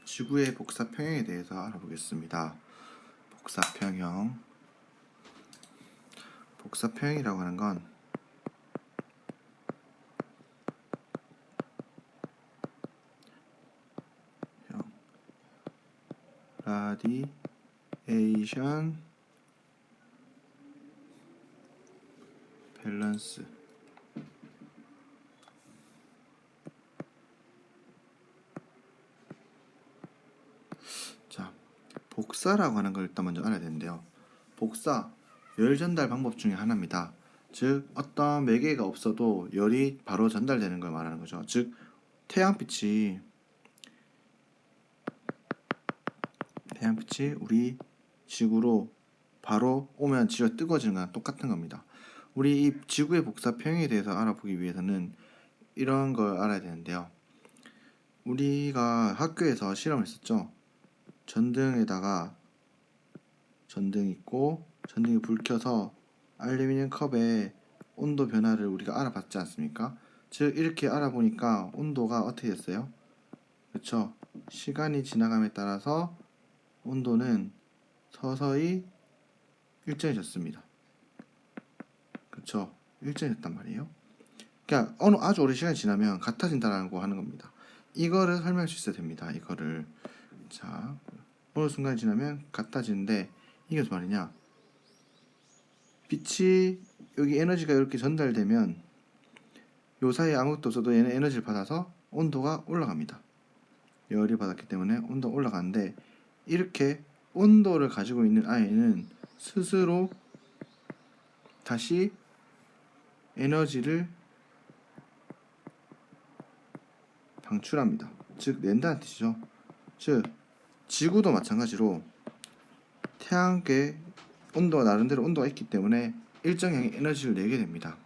지구의 복사 평형에 대해서 알아보겠습니다. 복사 평형. 복사 평형이라고 하는 건 라디에이션 밸런스. 자, 복사라고 하는 걸 일단 먼저 알아야 되는데요. 복사, 열 전달 방법 중에 하나입니다. 즉, 어떤 매개가 없어도 열이 바로 전달되는 걸 말하는 거죠. 즉, 태양빛이 우리 지구로 바로 오면 지구가 뜨거워지는 거랑 똑같은 겁니다. 우리 이 지구의 복사 평형에 대해서 알아보기 위해서는 이런 걸 알아야 되는데요. 우리가 학교에서 실험을 했었죠. 전등에다가 전등 있고 전등이 불 켜서 알루미늄 컵의 온도 변화를 우리가 알아봤지 않습니까? 즉 이렇게 알아보니까 온도가 어떻게 됐어요? 그렇죠? 시간이 지나감에 따라서 온도는 서서히 일정해졌습니다. 그렇죠? 일정해졌단 말이에요. 그러니까 아주 오랜 시간이 지나면 같아진다라는 거 하는 겁니다. 이거를 설명할 수 있어야 됩니다. 이거를 자 어느 순간이 지나면 같아지는데 이게 무슨 말이냐? 빛이 여기 에너지가 이렇게 전달되면 요 사이에 아무것도 없어도 얘는 에너지를 받아서 온도가 올라갑니다. 열이 받았기 때문에 온도가 올라가는데 이렇게 온도를 가지고 있는 아이는 스스로 다시 에너지를 방출합니다. 즉 낸다는 뜻이죠. 즉 지구도 마찬가지로 태양계 온도가 나름대로 온도가 있기 때문에 일정량의 에너지를 내게 됩니다.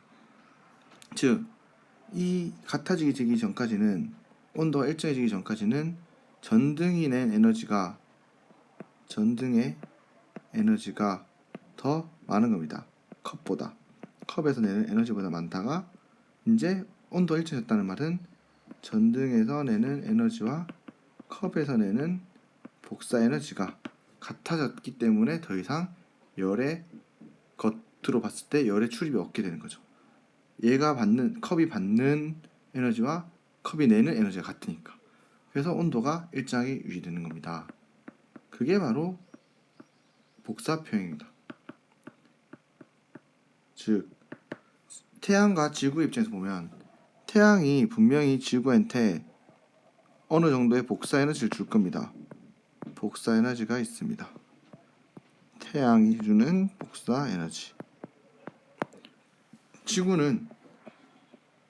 즉 이 같아지기 되기 전까지는 온도가 일정해지기 전까지는 전등이 낸 에너지가 전등의 에너지가 더 많은 겁니다. 컵보다 컵에서 내는 에너지보다 많다가 이제 온도가 일정해졌다는 말은 전등에서 내는 에너지와 컵에서 내는 복사 에너지가 같아졌기 때문에 더 이상 열의 겉으로 봤을 때 열의 출입이 없게 되는 거죠. 얘가 받는 컵이 받는 에너지와 컵이 내는 에너지가 같으니까. 그래서 온도가 일정하게 유지되는 겁니다. 그게 바로 복사 평형입니다. 즉 태양과 지구 입장에서 보면 태양이 분명히 지구한테 어느 정도의 복사 에너지를 줄 겁니다. 복사 에너지가 있습니다. 태양이 주는 복사 에너지. 지구는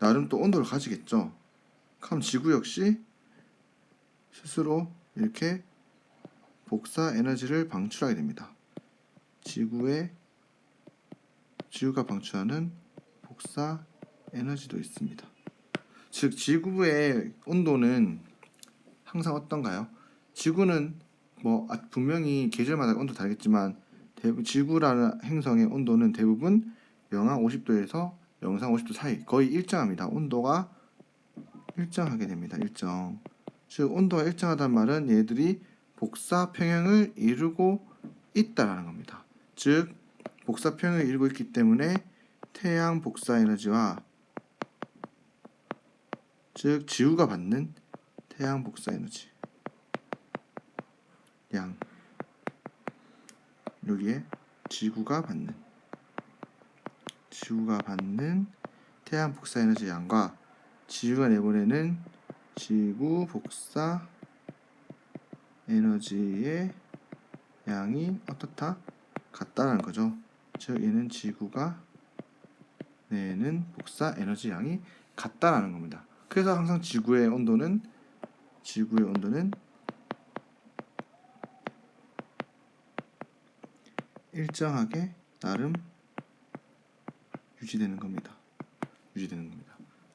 나름 또 온도를 가지겠죠. 그럼 지구 역시 스스로 이렇게 복사 에너지를 방출하게 됩니다. 지구가 방출하는 복사 에너지도 있습니다. 즉 지구의 온도는 항상 어떤가요? 지구는 분명히 계절마다 온도 다르겠지만 지구라는 행성의 온도는 대부분 영하 50도에서 영상 50도 사이 거의 일정합니다. 온도가 일정하게 됩니다. 일정. 즉 온도가 일정하단 말은 얘들이 복사 평형을 이루고 있다라는 겁니다. 즉 복사 평형을 이루고 있기 때문에 태양 복사 에너지와 즉 지구가 받는 태양 복사 에너지 양 여기에 지구가 받는 태양 복사 에너지 양과 지구가 내보내는 지구 복사 에너지의 양이 어떻다? 같다라는 거죠. 즉 얘는 지구가 내는 복사 에너지 양이 같다라는 겁니다. 그래서 항상 지구의 온도는 일정하게 나름 유지되는 겁니다.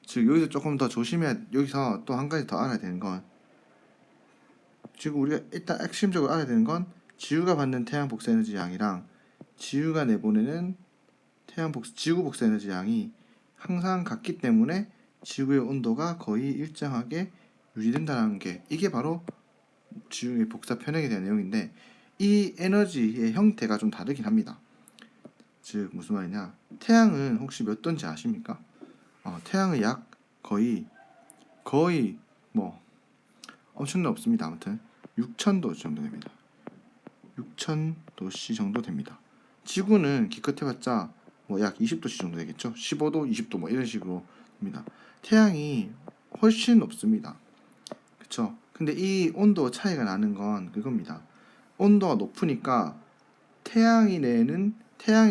즉 여기서 조금 더 여기서 또 한 가지 더 알아야 되는 건 지금 우리가 일단 핵심적으로 알아야 되는 건 지구가 받는 태양 복사 에너지 양이랑 지구가 내보내는 지구 복사 에너지 양이 항상 같기 때문에 지구의 온도가 거의 일정하게 유지된다는 게 이게 바로 지중해 복사 편액에 대한 내용인데 이 에너지의 형태가 좀 다르긴 합니다. 즉 무슨 말이냐? 태양은 혹시 몇 도인지 아십니까? 태양은 약 거의 뭐 엄청난 없습니다. 아무튼 6,000도 정도 됩니다. 6,000도씨 정도 됩니다. 지구는 기껏 해봤자 뭐 약 20도씨 정도 되겠죠. 15도, 20도 뭐 이런 식으로 됩니다. 태양이 훨씬 높습니다. 그쵸? 근데 이 온도 차이가 나는 건 그겁니다. 온도가 높으니까 태양이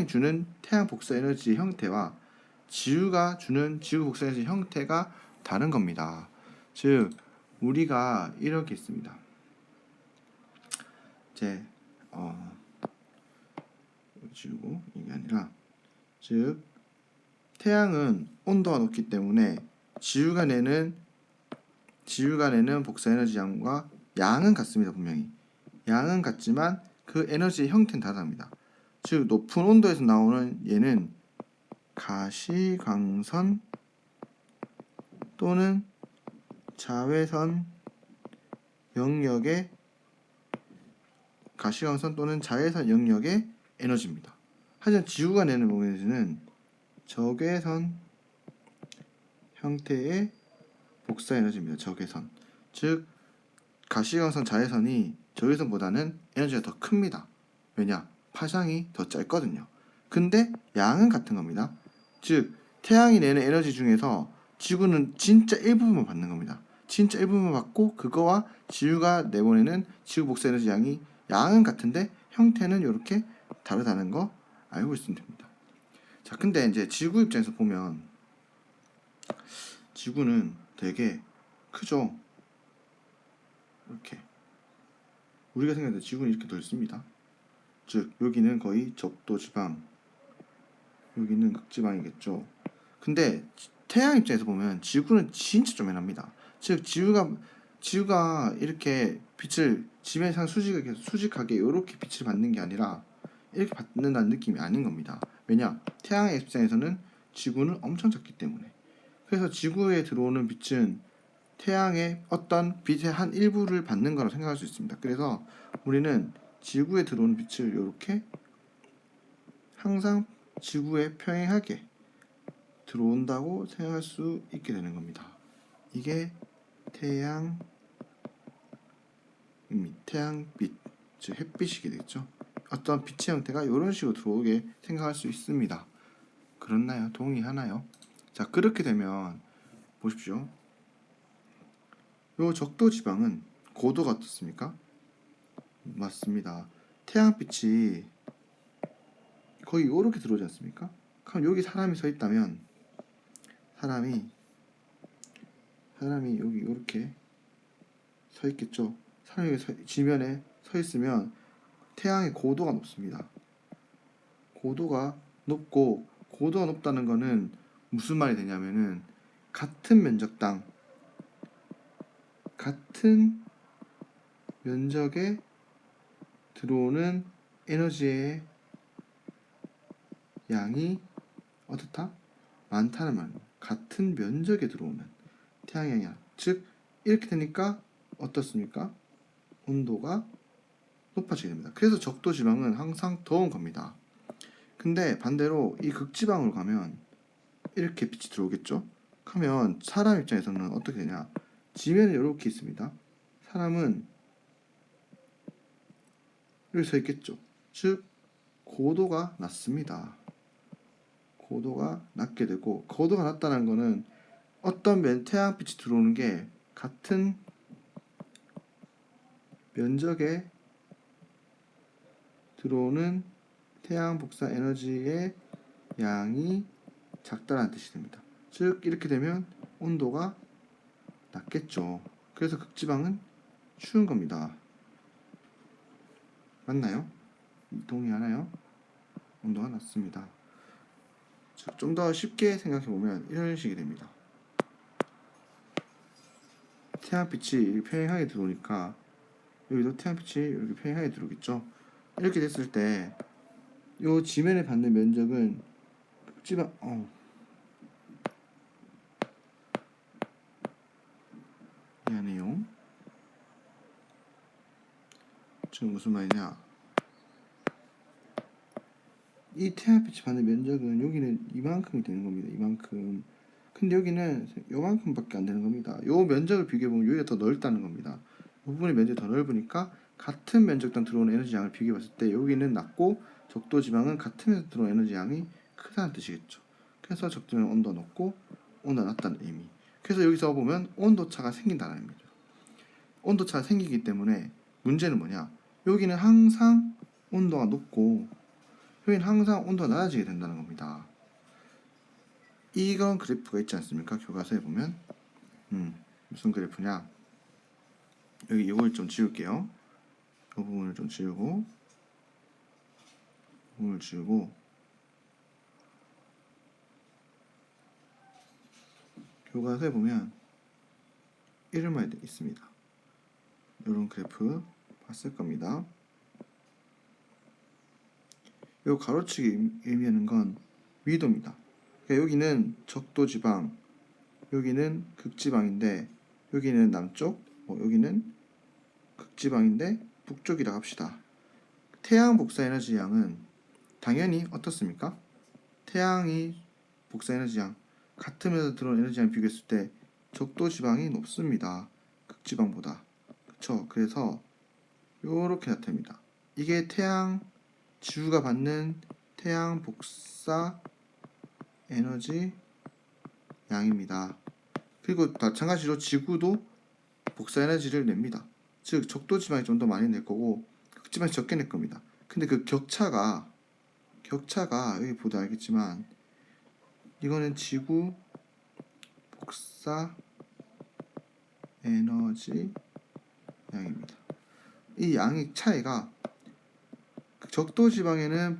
주는 태양 복사 에너지 형태와 지구가 주는 지구 복사 에너지 형태가 다른 겁니다. 즉 우리가 이렇게 있습니다. 이제 지우고 이게 아니라 즉 태양은 온도가 높기 때문에 지구가 내는 복사 에너지 양은 같습니다. 분명히 양은 같지만 그 에너지의 형태는 다릅니다. 즉 높은 온도에서 나오는 얘는 가시광선 또는 자외선 영역의 에너지입니다. 하지만 지구가 내는 에너지는 적외선 형태의 복사 에너지입니다. 적외선. 즉 가시광선 자외선이 적외선보다는 에너지가 더 큽니다. 왜냐? 파장이 더 짧거든요. 근데 양은 같은 겁니다. 즉 태양이 내는 에너지 중에서 지구는 진짜 일부분만 받는 겁니다. 진짜 일부분만 받고 그거와 지구가 내보내는 지구 복사 에너지 양은 같은데 형태는 이렇게 다르다는 거 알고 있으면 됩니다. 자, 근데 이제 지구 입장에서 보면 지구는 되게 크죠. 이렇게 우리가 생각할 때 지구는 이렇게 넓습니다. 즉 여기는 거의 적도지방, 여기는 극지방이겠죠. 근데 태양 입장에서 보면 지구는 진짜 쪼매납니다. 즉 지구가 이렇게 빛을 지면상 수직하게 이렇게 빛을 받는 게 아니라 이렇게 받는다는 느낌이 아닌 겁니다. 왜냐? 태양의 입장에서는 지구는 엄청 작기 때문에. 그래서 지구에 들어오는 빛은 태양의 어떤 빛의 한 일부를 받는 거라고 생각할 수 있습니다. 그래서 우리는 지구에 들어오는 빛을 이렇게 항상 지구에 평행하게 들어온다고 생각할 수 있게 되는 겁니다. 이게 태양빛, 즉 햇빛이게 되겠죠. 어떤 빛의 형태가 이런 식으로 들어오게 생각할 수 있습니다. 그렇나요? 동의하나요? 자, 그렇게 되면 보십시오. 요 적도 지방은 고도가 어떻습니까? 맞습니다. 태양빛이 거의 이렇게 들어오지 않습니까? 그럼 여기 사람이 서 있다면 사람이 여기 이렇게 서 있겠죠. 사람이 여기 지면에 서 있으면 태양의 고도가 높습니다. 고도가 높다는 거는 무슨 말이 되냐면은 같은 면적에 들어오는 에너지의 양이 어떻다? 많다는 말입니다. 같은 면적에 들어오는 태양의 양. 즉 이렇게 되니까 어떻습니까? 온도가 높아지게 됩니다. 그래서 적도지방은 항상 더운 겁니다. 근데 반대로 이 극지방으로 가면 이렇게 빛이 들어오겠죠? 하면 사람 입장에서는 어떻게 되냐? 지면이 이렇게 있습니다. 사람은 여기 서 있겠죠? 즉 고도가 낮습니다. 고도가 낮게 되고, 고도가 낮다는 거는 어떤 태양빛이 들어오는 게 같은 면적에 들어오는 태양 복사 에너지의 양이 작다는 뜻이 됩니다. 즉 이렇게 되면 온도가 낮겠죠. 그래서 극지방은 추운 겁니다. 맞나요? 동의하나요? 온도가 낮습니다. 좀 더 쉽게 생각해 보면 이런 식이 됩니다. 태양빛이 평행하게 들어오니까 여기도 태양빛이 이렇게 평행하게 들어오겠죠. 이렇게 됐을 때 이 지면에 받는 면적은 극지방 미안해요. 지금 무슨 말이냐? 이 태양빛이 받는 면적은 여기는 이만큼이 되는 겁니다. 이만큼. 근데 여기는 요만큼밖에 안 되는 겁니다. 요 면적을 비교해 보면 여기가 더 넓다는 겁니다. 이 부분의 면적이 더 넓으니까 같은 면적당 들어오는 에너지 양을 비교해 봤을 때 여기는 낮고 적도 지방은 같은 면적 들어오는 에너지 양이 크다는 뜻이겠죠. 그래서 적도면 온도가 높고 온도가 낮다는 의미. 그래서 여기서 보면 온도 차가 생긴다는 의미죠. 온도 차가 생기기 때문에 문제는 뭐냐? 여기는 항상 온도가 높고 여기는 항상 온도가 낮아지게 된다는 겁니다. 이런 그래프가 있지 않습니까? 교과서에 보면 무슨 그래프냐? 여기 이걸 좀 지울게요. 이 부분을 좀 지우고 이 부분을 지우고 교과서에 보면 이런 말이 있습니다. 이런 그래프 봤을 겁니다. 이 가로치기 의미하는 건 위도입니다. 그러니까 여기는 적도지방, 여기는 극지방인데 여기는 남쪽, 여기는 극지방인데 북쪽이라고 합시다. 태양 복사 에너지 양은 당연히 어떻습니까? 태양이 복사 에너지 양 같으면서 들어온 에너지 양 비교했을 때 적도지방이 높습니다. 극지방보다. 그쵸? 그래서 요렇게 나타납니다. 이게 지구가 받는 태양 복사 에너지 양입니다. 그리고 마찬가지로 지구도 복사 에너지를 냅니다. 즉 적도지방이 좀 더 많이 낼 거고 극지방이 적게 낼 겁니다. 근데 그 격차가 여기 보도 알겠지만 이거는 지구 복사 에너지 양입니다. 이 양의 차이가 적도지방에는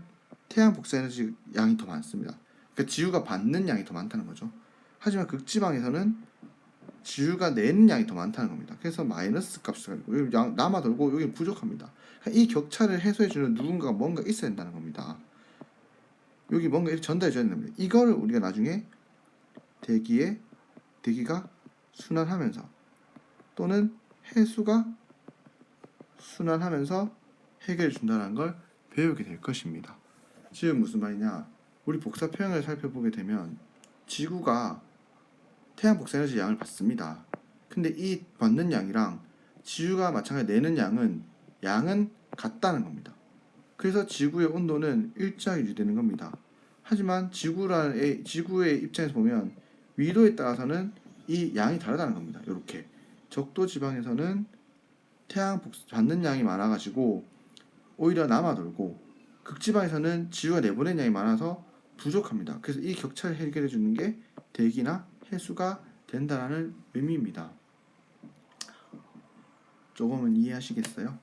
태양 복사 에너지 양이 더 많습니다. 그러니까 지구가 받는 양이 더 많다는 거죠. 하지만 극지방에서는 지구가 내는 양이 더 많다는 겁니다. 그래서 마이너스 값이 가지고 여기 남아돌고 여기 부족합니다. 그러니까 이 격차를 해소해주는 누군가가 뭔가 있어야 된다는 겁니다. 여기 뭔가 이렇게 전달해줘야 됩니다. 이거를 우리가 나중에 대기가 순환하면서 또는 해수가 순환하면서 해결해 준다는 걸 배우게 될 것입니다. 지금 무슨 말이냐? 우리 복사 표현을 살펴보게 되면 지구가 태양 복사 에너지 양을 받습니다. 근데 이 받는 양이랑 지구가 마찬가지로 내는 양은 같다는 겁니다. 그래서 지구의 온도는 일정하게 유지되는 겁니다. 하지만 지구의 입장에서 보면 위도에 따라서는 이 양이 다르다는 겁니다. 이렇게 적도 지방에서는 태양 받는 양이 많아가지고 오히려 남아돌고 극지방에서는 지구가 내보낸 양이 많아서 부족합니다. 그래서 이 격차를 해결해 주는 게 대기나 해수가 된다는 의미입니다. 조금은 이해하시겠어요?